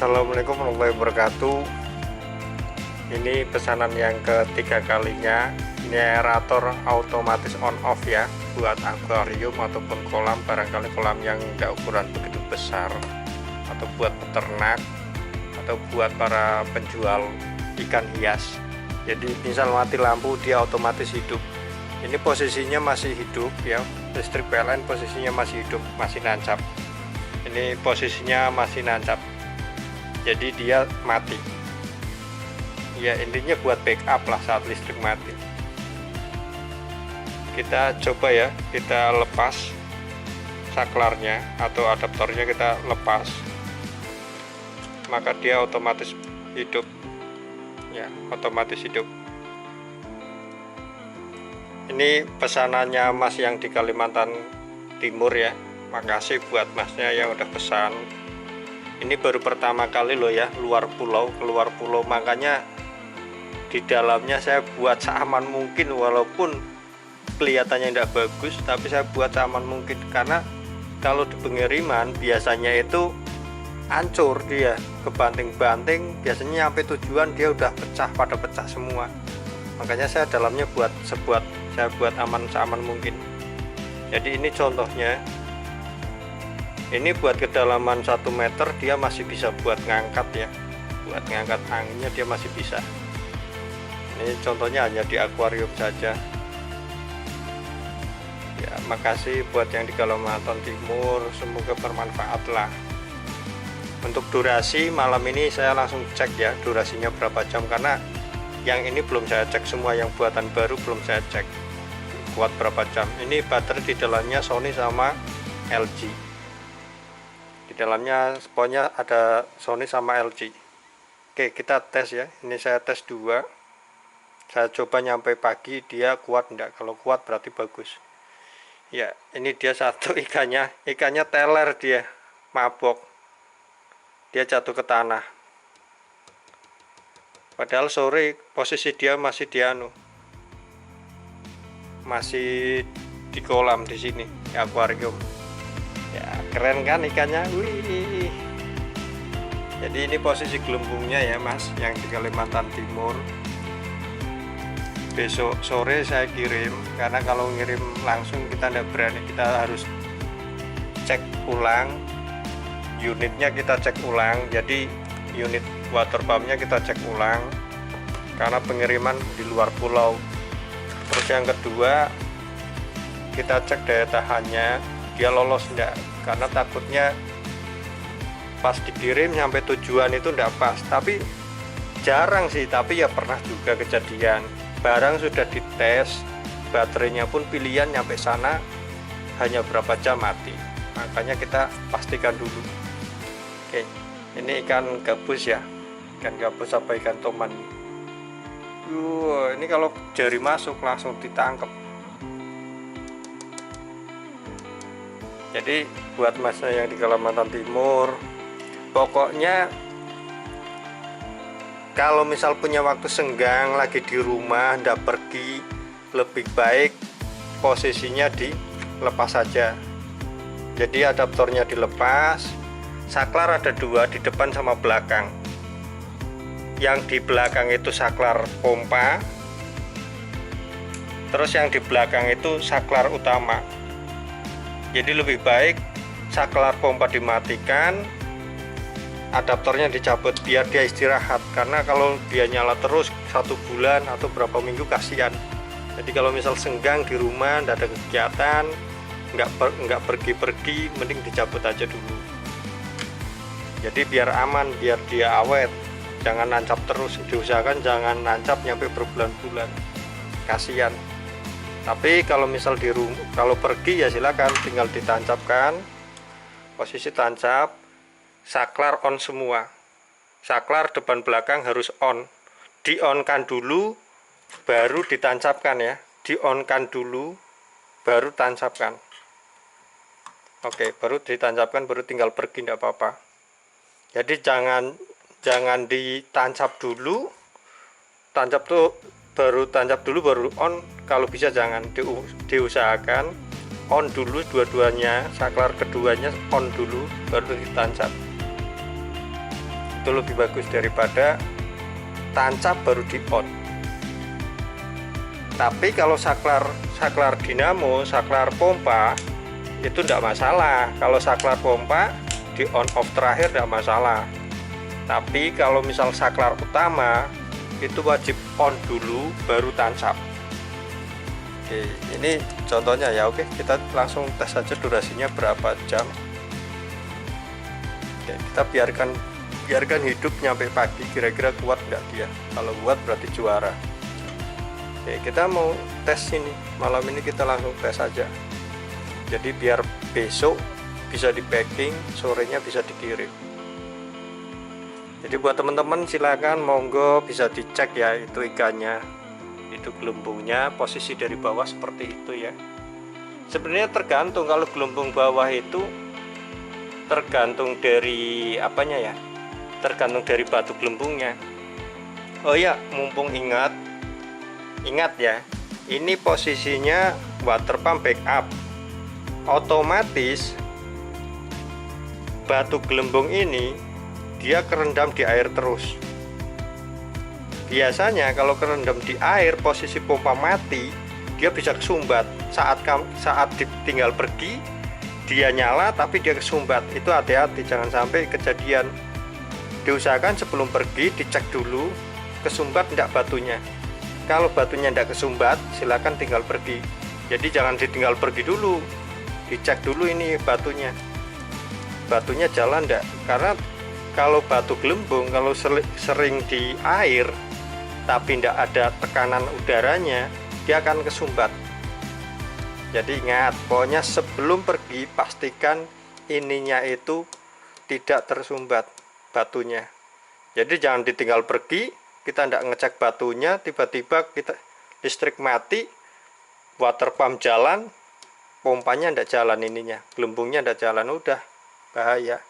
Assalamualaikum warahmatullahi wabarakatuh. Ini pesanan yang ketiga kalinya. Ini aerator otomatis on off ya, buat akuarium ataupun kolam, barangkali kolam yang tidak ukuran begitu besar, atau buat peternak, atau buat para penjual ikan hias. Jadi misal mati lampu dia otomatis hidup. Ini posisinya masih hidup ya, listrik PLN posisinya masih hidup, masih nancap. Ini posisinya masih nancap, jadi dia mati ya, intinya buat backup lah saat listrik mati. Kita coba ya, kita lepas saklarnya atau adaptornya, kita lepas, maka dia otomatis hidup ya, otomatis hidup. Ini pesanannya Mas yang di Kalimantan Timur ya. Makasih buat masnya yang udah pesan. Ini baru pertama kali loh ya, keluar pulau, makanya di dalamnya saya buat seaman mungkin, walaupun kelihatannya tidak bagus, tapi saya buat seaman mungkin, karena kalau di pengiriman biasanya itu hancur, dia kebanting-banting, biasanya sampai tujuan dia udah pecah, pada pecah semua. Makanya saya dalamnya saya buat aman seaman mungkin. Jadi ini contohnya. Ini buat kedalaman 1 meter dia masih bisa buat ngangkat ya, buat ngangkat anginnya dia masih bisa. Ini contohnya hanya di akuarium saja ya. Makasih buat yang di Kalimantan Timur, semoga bermanfaat lah. Untuk durasi malam ini saya langsung cek ya, durasinya berapa jam, karena yang ini belum saya cek semua, yang buatan baru belum saya cek kuat berapa jam. Ini baterai di dalamnya Sony sama LG. Di dalamnya pokoknya ada Sony sama LG. Oke, kita tes ya. Ini saya tes 2. Saya coba nyampe pagi, dia kuat enggak? Kalau kuat berarti bagus. Ya, ini dia satu ikannya teler, dia mabok. Dia jatuh ke tanah. Padahal sore posisi dia masih masih di kolam di sini, di akuarium. Ya, keren kan ikannya. Wih. Jadi ini posisi gelembungnya ya Mas yang di Kalimantan Timur. Besok sore saya kirim, karena kalau ngirim langsung kita tidak berani, kita harus cek ulang unitnya, kita cek ulang. Jadi unit water pumpnya kita cek ulang, karena pengiriman di luar pulau. Terus yang kedua, kita cek daya tahannya, dia lolos enggak, karena takutnya pas dikirim sampai tujuan itu enggak pas. Tapi jarang sih, tapi ya pernah juga kejadian barang sudah dites, baterainya pun pilihan nyampe sana hanya berapa jam mati. Makanya kita pastikan dulu. Oke, ini ikan gabus ya, ikan gabus apa ikan toman. Ini kalau jari masuk langsung ditangkap. Jadi buat masnya yang di Kalimantan Timur, pokoknya kalau misal punya waktu senggang, lagi di rumah, ndak pergi, lebih baik posisinya dilepas saja. Jadi adaptornya dilepas, saklar ada 2, di depan sama belakang. Yang di belakang itu saklar pompa, terus yang di belakang itu saklar utama. Jadi lebih baik saklar pompa dimatikan, adaptornya dicabut biar dia istirahat, karena kalau dia nyala terus 1 bulan atau berapa minggu kasihan. Jadi kalau misal senggang di rumah, tidak ada kegiatan, nggak pergi-pergi, mending dicabut aja dulu. Jadi biar aman, biar dia awet, jangan nancap terus. Diusahakan jangan nancap nyampe berbulan-bulan, kasihan. Tapi kalau misal di rumah, kalau pergi ya silakan, tinggal ditancapkan, posisi tancap, saklar on semua, saklar depan belakang harus on, di-on-kan dulu baru ditancapkan ya, di-on-kan dulu baru tancapkan. Oke, baru ditancapkan, baru tinggal pergi, tidak apa-apa. Jadi jangan ditancap dulu, tancap tuh baru tancap dulu baru on. Kalau bisa jangan, diusahakan on dulu dua-duanya, saklar keduanya on dulu baru ditancap. itu lebih bagus daripada tancap baru di on. Tapi kalau saklar dinamo, saklar pompa itu tidak masalah. Kalau saklar pompa di on off terakhir tidak masalah. Tapi kalau misal saklar utama itu wajib on dulu baru tancap. Oke, ini contohnya ya. Oke, kita langsung tes saja durasinya berapa jam. Oke, kita biarkan hidup nyampe pagi, kira-kira kuat nggak dia. Kalau kuat berarti juara. Oke, kita mau tes ini malam ini, kita langsung tes aja. Jadi biar besok bisa di packing, sorenya bisa dikirim. Jadi buat teman-teman silakan monggo bisa dicek ya, itu ikannya, itu gelembungnya, posisi dari bawah seperti itu ya. Sebenarnya tergantung, kalau gelembung bawah itu tergantung dari apanya ya, tergantung dari batu gelembungnya. Oh ya, mumpung ingat ya, ini posisinya water pump backup. Otomatis batu gelembung ini dia kerendam di air terus. Biasanya kalau kerendam di air, posisi pompa mati, dia bisa kesumbat. Saat ditinggal pergi, dia nyala tapi dia kesumbat. Itu hati-hati, jangan sampai kejadian. Diusahakan sebelum pergi dicek dulu kesumbat tidak batunya. Kalau batunya tidak kesumbat, silakan tinggal pergi. Jadi jangan ditinggal pergi dulu, dicek dulu ini batunya jalan enggak. Karena kalau batu gelembung kalau sering di air tapi tidak ada tekanan udaranya, dia akan kesumbat. Jadi ingat, pokoknya sebelum pergi pastikan ininya itu tidak tersumbat batunya. Jadi jangan ditinggal pergi, kita tidak ngecek batunya, tiba-tiba kita listrik mati, water pump jalan, pompanya tidak jalan, ininya gelembungnya tidak jalan, udah bahaya.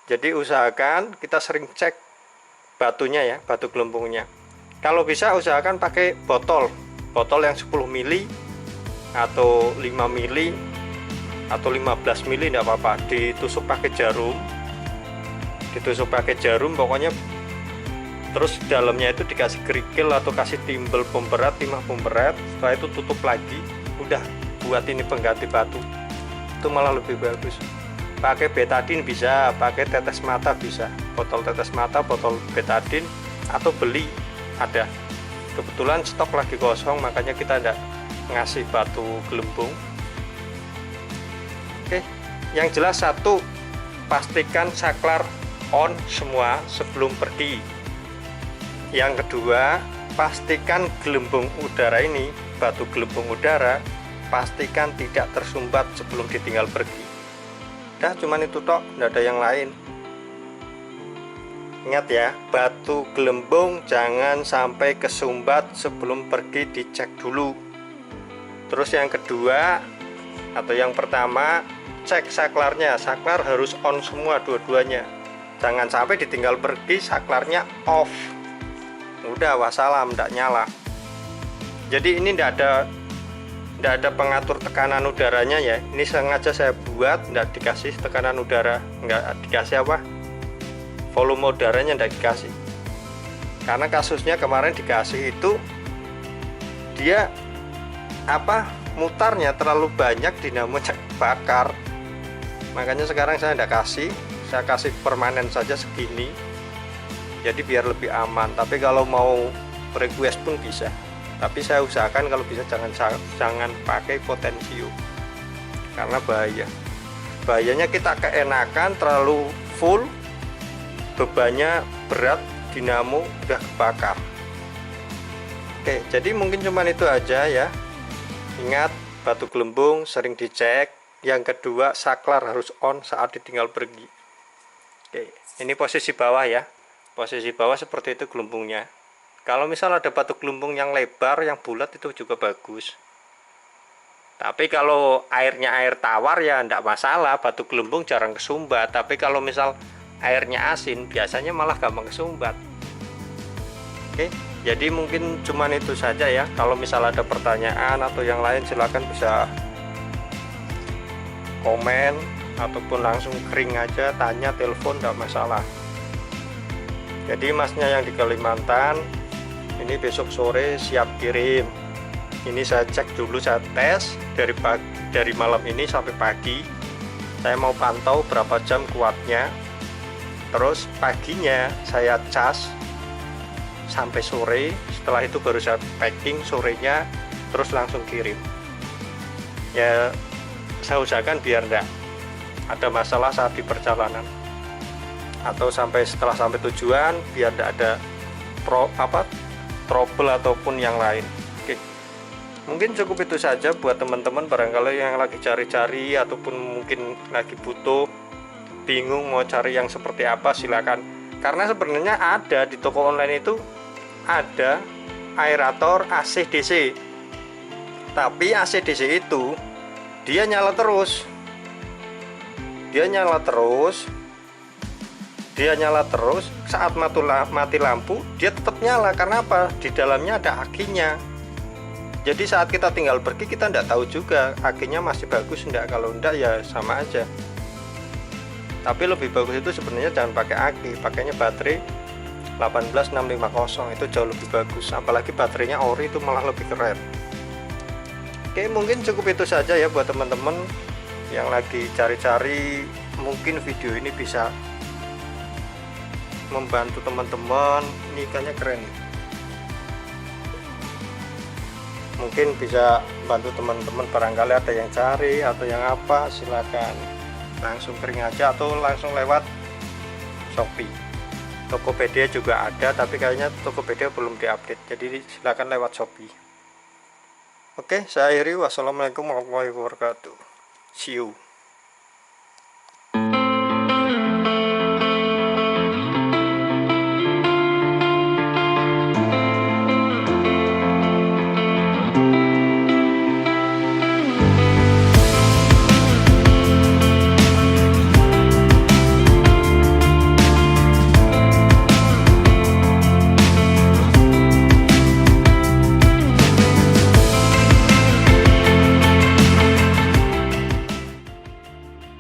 Jadi usahakan kita sering cek batunya ya, batu gelembungnya. Kalau bisa usahakan pakai botol yang 10 mili atau 5 mili atau 15 mili tidak apa-apa, ditusuk pakai jarum, pokoknya. Terus dalamnya itu dikasih kerikil atau kasih timbel pemberat, timah pemberat. Setelah itu tutup lagi, udah buat ini pengganti batu. Itu malah lebih bagus. Pakai betadine bisa, pakai tetes mata bisa, botol tetes mata, botol betadine, atau beli ada. Kebetulan stok lagi kosong, makanya kita tidak ngasih batu gelembung. Oke, yang jelas satu, pastikan saklar on semua sebelum pergi. Yang kedua, pastikan gelembung udara ini, batu gelembung udara, pastikan tidak tersumbat sebelum ditinggal pergi. Dah, cuman itu tok, tidak ada yang lain. Ingat ya, batu gelembung jangan sampai kesumbat sebelum pergi, dicek dulu. Terus yang kedua atau yang pertama, cek saklarnya. Saklar harus on semua dua-duanya. Jangan sampai ditinggal pergi saklarnya off. Udah wassalam, tidak nyala. Jadi ini tidak ada pengatur tekanan udaranya ya. Ini sengaja saya buat tidak dikasih tekanan udara, nggak dikasih apa, volume udaranya tidak dikasih. Karena kasusnya kemarin dikasih itu dia mutarnya terlalu banyak, dinamonya bakar. Makanya sekarang saya tidak kasih, saya kasih permanen saja segini. Jadi biar lebih aman. Tapi kalau mau request pun bisa. Tapi saya usahakan kalau bisa jangan pakai potensium, karena bahayanya kita keenakan terlalu full, bebannya berat, dinamo udah kebakar. Oke, jadi mungkin cuman itu aja ya. Ingat, batu gelembung sering dicek. Yang kedua, saklar harus on saat ditinggal pergi. Oke, ini posisi bawah ya. Posisi bawah seperti itu gelembungnya. Kalau misal ada batu gelembung yang lebar, yang bulat, itu juga bagus. Tapi kalau airnya air tawar ya enggak masalah, batu gelembung jarang kesumbat. Tapi kalau misal airnya asin, biasanya malah gampang kesumbat. Oke, jadi mungkin cuman itu saja ya. Kalau misal ada pertanyaan atau yang lain, silahkan bisa komen ataupun langsung kering aja, tanya, telepon, enggak masalah. Jadi masnya yang di Kalimantan ini besok sore siap kirim. Ini saya cek dulu, saya tes dari malam ini sampai pagi. Saya mau pantau berapa jam kuatnya. Terus paginya saya cas sampai sore. Setelah itu baru saya packing sorenya, terus langsung kirim. Ya saya usahakan biar enggak ada masalah saat di perjalanan, atau setelah sampai tujuan, biar enggak ada trouble ataupun yang lain. Oke, mungkin cukup itu saja buat teman-teman barangkali yang lagi cari-cari ataupun mungkin lagi butuh, bingung mau cari yang seperti apa, silakan. Karena sebenarnya ada di toko online itu ada aerator AC DC, tapi AC DC itu dia nyala terus, saat mati lampu dia tetap nyala. Karena apa? Di dalamnya ada akinya. Jadi saat kita tinggal pergi, kita tidak tahu juga akinya masih bagus enggak. Kalau enggak ya sama aja. Tapi lebih bagus itu sebenarnya jangan pakai aki, pakainya baterai 18650, itu jauh lebih bagus. Apalagi baterainya ori, itu malah lebih keren. Oke, mungkin cukup itu saja ya buat teman-teman yang lagi cari-cari. Mungkin video ini bisa membantu teman-teman. Ini ikannya keren, mungkin bisa bantu teman-teman barangkali ada yang cari atau yang apa. Silakan langsung kering aja atau langsung lewat Shopee. Tokopedia juga ada, tapi kayaknya Tokopedia belum diupdate, jadi silakan lewat Shopee. Oke, saya akhiri. Wassalamualaikum warahmatullahi wabarakatuh. See you.